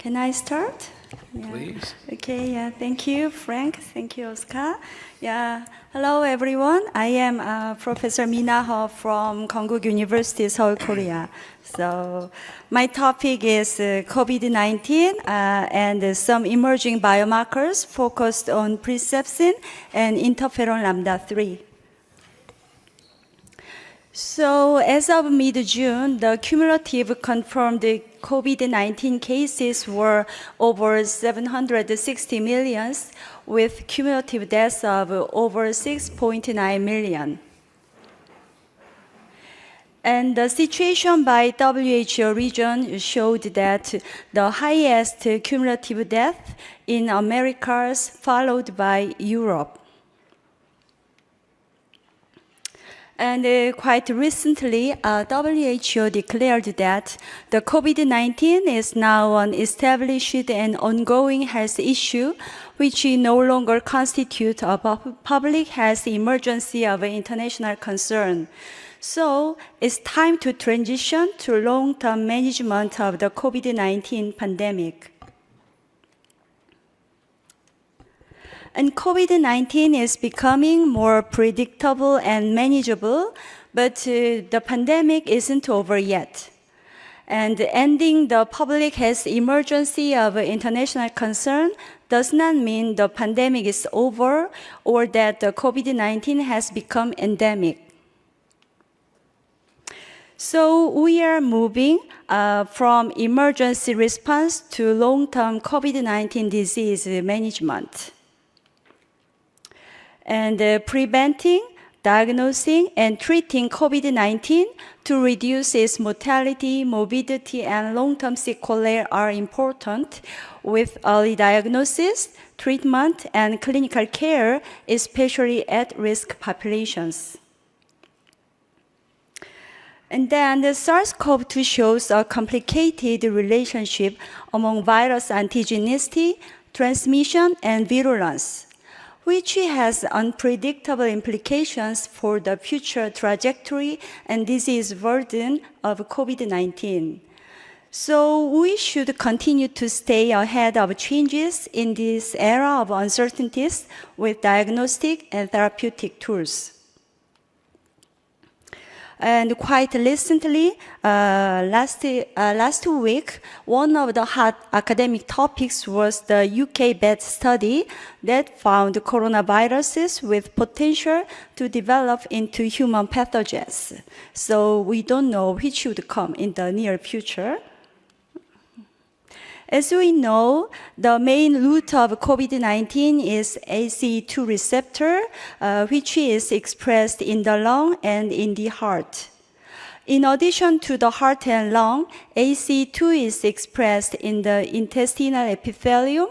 Can I start? Yeah. Please. Okay, yeah, thank you, Frank. Thank you, Oscar. Yeah, hello, everyone. I am Professor Mina from Konkuk University, Seoul, Korea. So my topic is COVID-19 and some emerging biomarkers focused on precepsin and interferon lambda 3. So as of mid-June, the cumulative confirmed COVID-19 cases were over 760 million, with cumulative deaths of over 6.9 million. And the situation by WHO region showed that the highest cumulative death in Americas, followed by Europe. And quite recently, WHO declared that the COVID-19 is now an established and ongoing health issue, which no longer constitutes a public health emergency of international concern. So it's time to transition to long-term management of the COVID-19 pandemic. And COVID-19 is becoming more predictable and manageable, but the pandemic isn't over yet. And ending the public health emergency of international concern does not mean the pandemic is over or that the COVID-19 has become endemic. So we are moving from emergency response to long-term COVID-19 disease management. And preventing, diagnosing, and treating COVID-19 to reduce its mortality, morbidity, and long-term sequelae are important, with early diagnosis, treatment, and clinical care, especially at-risk populations. And then the SARS-CoV-2 shows a complicated relationship among virus antigenicity, transmission, and virulence, which has unpredictable implications for the future trajectory and disease burden of COVID-19. So we should continue to stay ahead of changes in this era of uncertainties with diagnostic and therapeutic tools. And quite recently, last week, one of the hot academic topics was the UK bat study that found coronaviruses with potential to develop into human pathogens. So we don't know which would come in the near future. As we know, the main root of COVID-19 is ACE2 receptor, which is expressed in the lung and in the heart. In addition to the heart and lung, ACE2 is expressed in the intestinal epithelium,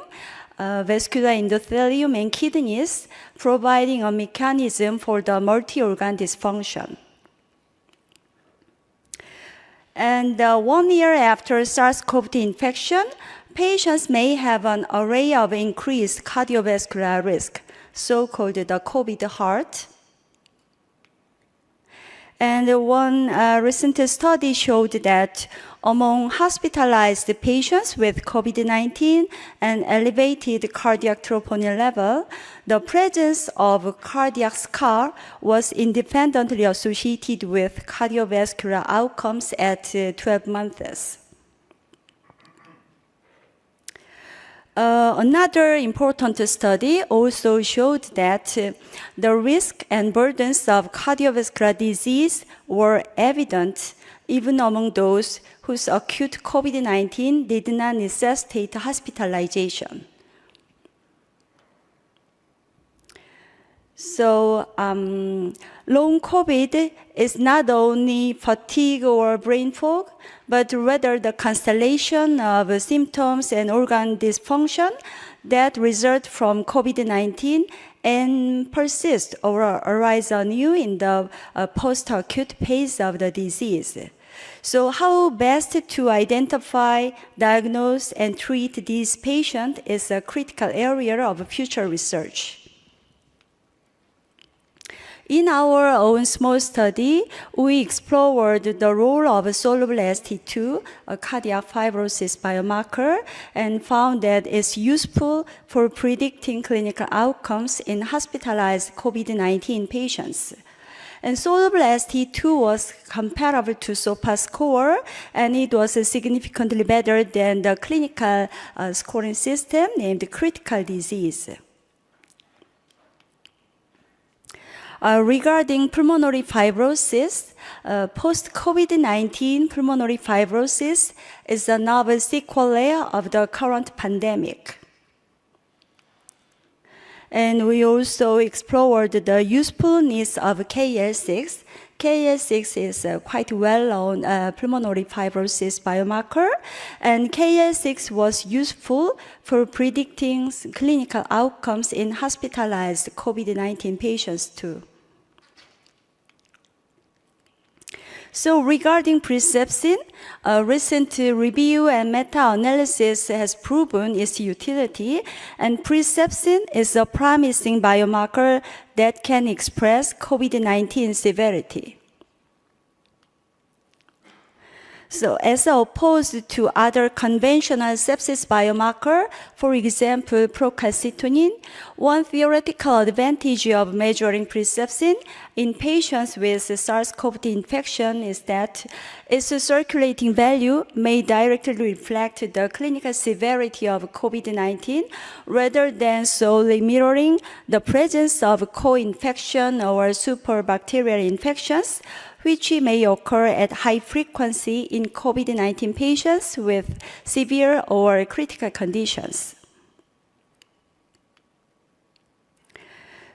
vascular endothelium, and kidneys, providing a mechanism for the multi-organ dysfunction. And 1 year after SARS-CoV-2 infection, patients may have an array of increased cardiovascular risk, so-called the COVID heart. And one recent study showed that among hospitalized patients with COVID-19 and elevated cardiac troponin level, the presence of cardiac scar was independently associated with cardiovascular outcomes at 12 months. Another important study also showed that the risk and burdens of cardiovascular disease were evident even among those whose acute COVID-19 did not necessitate hospitalization. So long COVID is not only fatigue or brain fog, but rather the constellation of symptoms and organ dysfunction that result from COVID-19 and persist or arise anew in the post-acute phase of the disease. So how best to identify, diagnose, and treat these patients is a critical area of future research. In our own small study, we explored the role of soluble ST2, a cardiac fibrosis biomarker, and found that it's useful for predicting clinical outcomes in hospitalized COVID-19 patients. And soluble ST2 was comparable to SOPA score, and it was significantly better than the clinical scoring system named critical disease. Regarding pulmonary fibrosis, post-COVID-19 pulmonary fibrosis is a novel sequelae of the current pandemic. And we also explored the usefulness of KL6. KL6 is a quite well-known pulmonary fibrosis biomarker, and KL6 was useful for predicting clinical outcomes in hospitalized COVID-19 patients too. So regarding presepsin, a recent review and meta-analysis has proven its utility, and presepsin is a promising biomarker that can express COVID-19 severity. So as opposed to other conventional sepsis biomarker, for example, procalcitonin, one theoretical advantage of measuring presepsin in patients with SARS-CoV-2 infection is that its circulating value may directly reflect the clinical severity of COVID-19 rather than solely mirroring the presence of co-infection or superbacterial infections, which may occur at high frequency in COVID-19 patients with severe or critical conditions.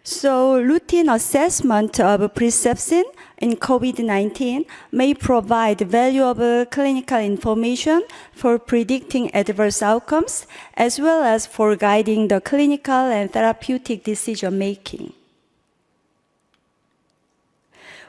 So routine assessment of presepsin in COVID-19 may provide valuable clinical information for predicting adverse outcomes, as well as for guiding the clinical and therapeutic decision-making.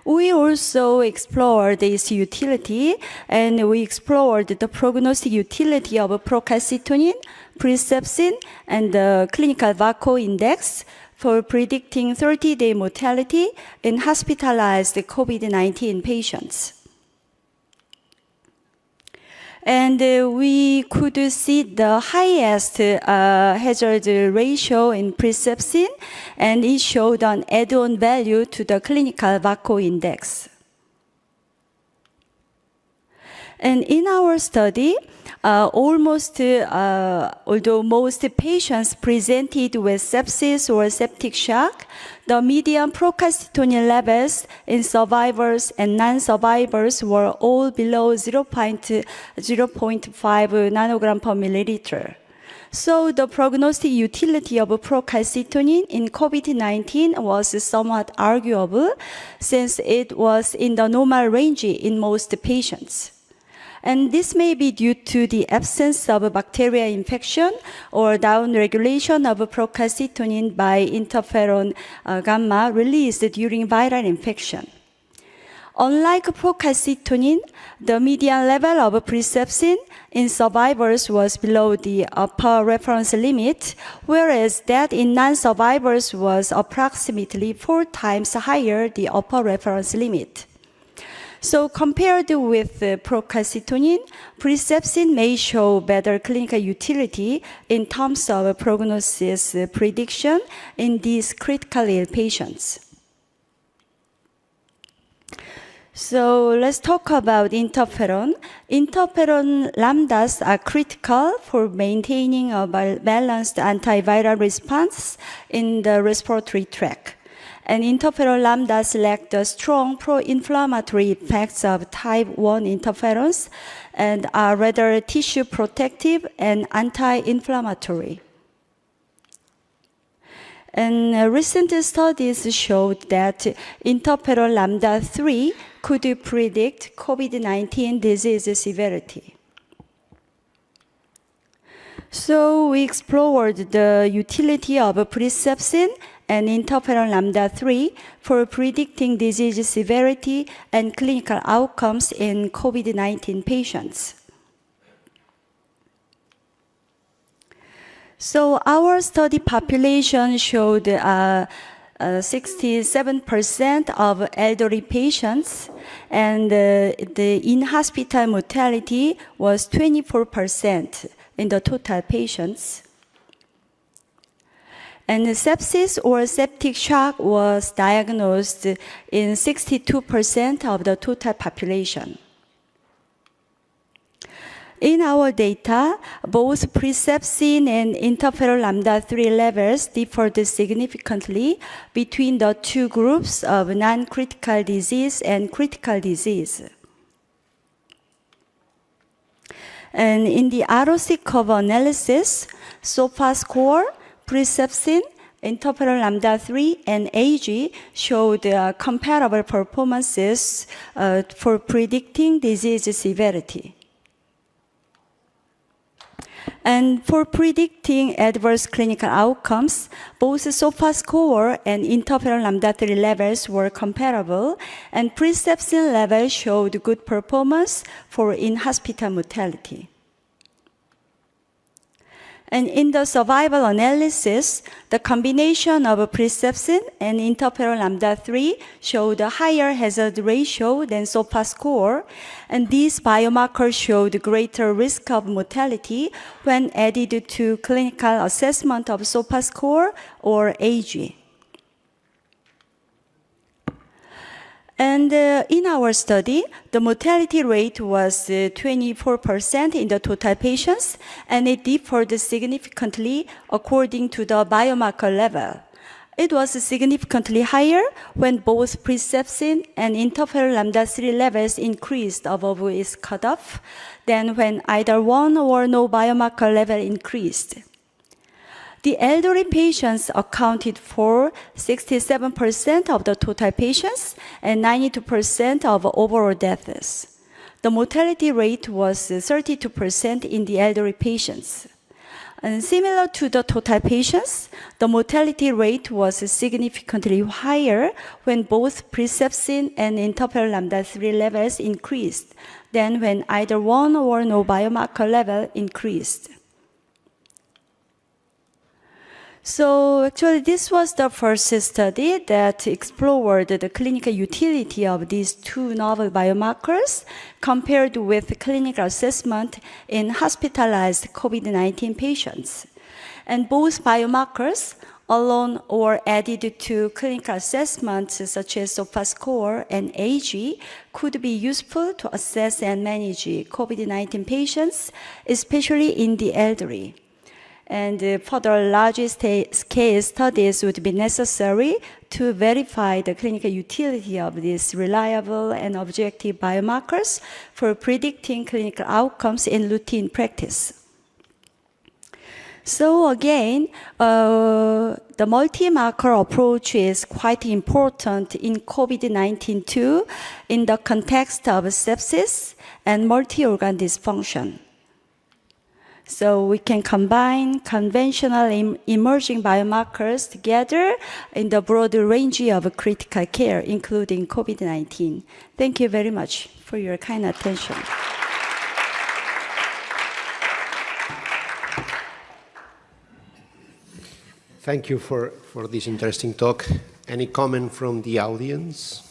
We also explored its utility, and we explored the prognostic utility of procalcitonin, presepsin, and the clinical VACO index for predicting 30-day mortality in hospitalized COVID-19 patients. And we could see the highest hazard ratio in presepsin, and it showed an add-on value to the clinical VACO index. And in our study, although most patients presented with sepsis or septic shock, the median procalcitonin levels in survivors and non-survivors were all below 0.5 nanogram per milliliter. So the prognostic utility of procalcitonin in COVID-19 was somewhat arguable, since it was in the normal range in most patients. And this may be due to the absence of bacterial infection or downregulation of procalcitonin by interferon gamma released during viral infection. Unlike procalcitonin, the median level of presepsin in survivors was below the upper reference limit, whereas that in non-survivors was approximately 4 times higher the upper reference limit. So compared with procalcitonin, presepsin may show better clinical utility in terms of prognosis prediction in these critically ill patients. So let's talk about interferon. Interferon lambdas are critical for maintaining a balanced antiviral response in the respiratory tract. And interferon lambdas lack the strong pro-inflammatory effects of type 1 interferons and are rather tissue protective and anti-inflammatory. And recent studies showed that interferon lambda 3 could predict COVID-19 disease severity. So we explored the utility of presepsin and interferon lambda 3 for predicting disease severity and clinical outcomes in COVID-19 patients. So our study population showed 67% of elderly patients, and the in-hospital mortality was 24% in the total patients. And sepsis or septic shock was diagnosed in 62% of the total population. In our data, both presepsin and interferon lambda-3 levels differed significantly between the two groups of non-critical disease and critical disease. And in the ROC curve analysis, SOFA score, presepsin, interferon lambda-3, and AG showed comparable performances for predicting disease severity. And for predicting adverse clinical outcomes, both SOFA score and interferon lambda-3 levels were comparable, and presepsin levels showed good performance for in-hospital mortality. And in the survival analysis, the combination of presepsin and interferon lambda-3 showed a higher hazard ratio than SOFA score, and these biomarkers showed greater risk of mortality when added to clinical assessment of SOFA score or AG. And in our study, the mortality rate was 24% in the total patients, and it differed significantly according to the biomarker level. It was significantly higher when both presepsin and interferon lambda-3 levels increased above its cutoff than when either one or no biomarker level increased. The elderly patients accounted for 67% of the total patients and 92% of overall deaths. The mortality rate was 32% in the elderly patients. And similar to the total patients, the mortality rate was significantly higher when both presepsin and interferon lambda-3 levels increased than when either one or no biomarker level increased. So actually, this was the first study that explored the clinical utility of these two novel biomarkers compared with clinical assessment in hospitalized COVID-19 patients. And both biomarkers, alone or added to clinical assessments such as SOFA score and AG, could be useful to assess and manage COVID-19 patients, especially in the elderly. And further large-scale studies would be necessary to verify the clinical utility of these reliable and objective biomarkers for predicting clinical outcomes in routine practice. So again, the multi-marker approach is quite important in COVID-19 too, in the context of sepsis and multi-organ dysfunction. So we can combine conventional emerging biomarkers together in the broad range of critical care, including COVID-19. Thank you very much for your kind attention. Thank you for this interesting talk. Any comment from the audience?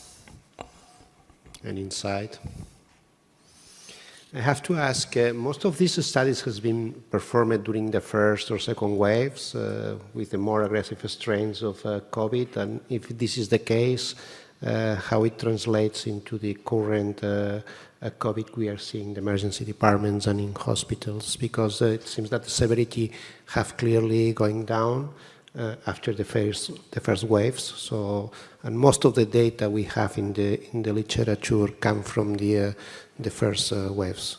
Any insight? I have to ask, most of these studies has been performed during the first or second waves with the more aggressive strains of COVID, and if this is the case, how it translates into the current COVID we are seeing in the emergency departments and in hospitals, because it seems that the severity have clearly going down after the first waves. So, and most of the data we have in the literature come from the first waves.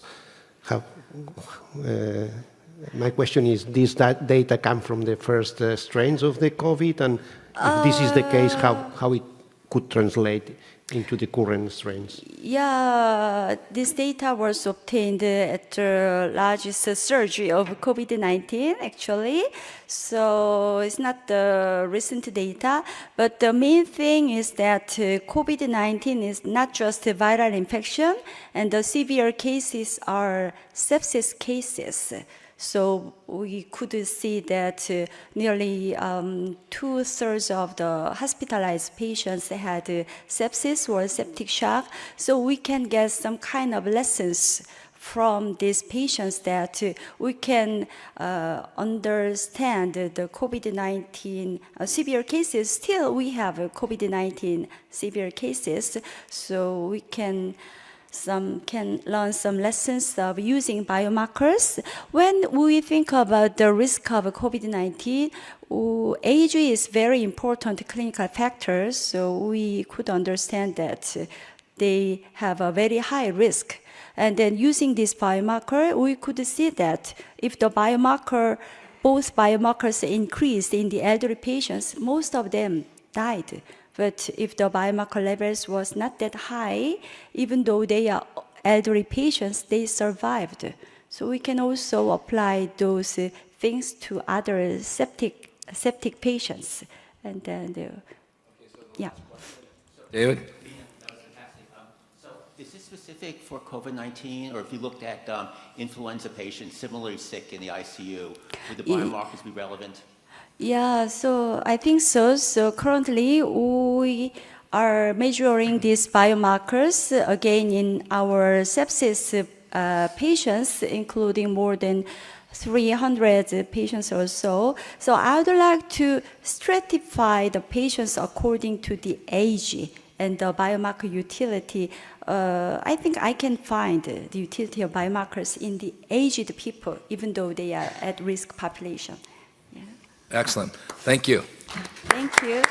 My question is, does that data come from the first strains of the COVID? And if this is the case, how it could translate into the current strains? Yeah, this data was obtained at the largest surge of COVID-19, actually. So it's not the recent data, but the main thing is that COVID-19 is not just a viral infection, and the severe cases are sepsis cases. So we could see that nearly 2/3 of the hospitalized patients had sepsis or septic shock. So we can get some kind of lessons from these patients that we can understand the COVID-19 severe cases. Still, we have COVID-19 severe cases, so we can learn some lessons of using biomarkers. When we think about the risk of COVID-19, age is very important clinical factor, so we could understand that they have a very high risk. And then using this biomarker, we could see that if the both biomarkers increased in the elderly patients, most of them died. But if the biomarker levels was not that high, even though they are elderly patients, they survived. So we can also apply those things to other septic patients. And then, yeah. David? So is this specific for COVID-19, or if you looked at influenza patients similarly sick in the ICU, would the biomarkers be relevant? Yeah, so I think so. So currently we are measuring these biomarkers again in our sepsis patients, including more than 300 patients or so. So I would like to stratify the patients according to the age and the biomarker utility. I think I can find the utility of biomarkers in the aged people, even though they are at risk population. Excellent. Thank you. Thank you.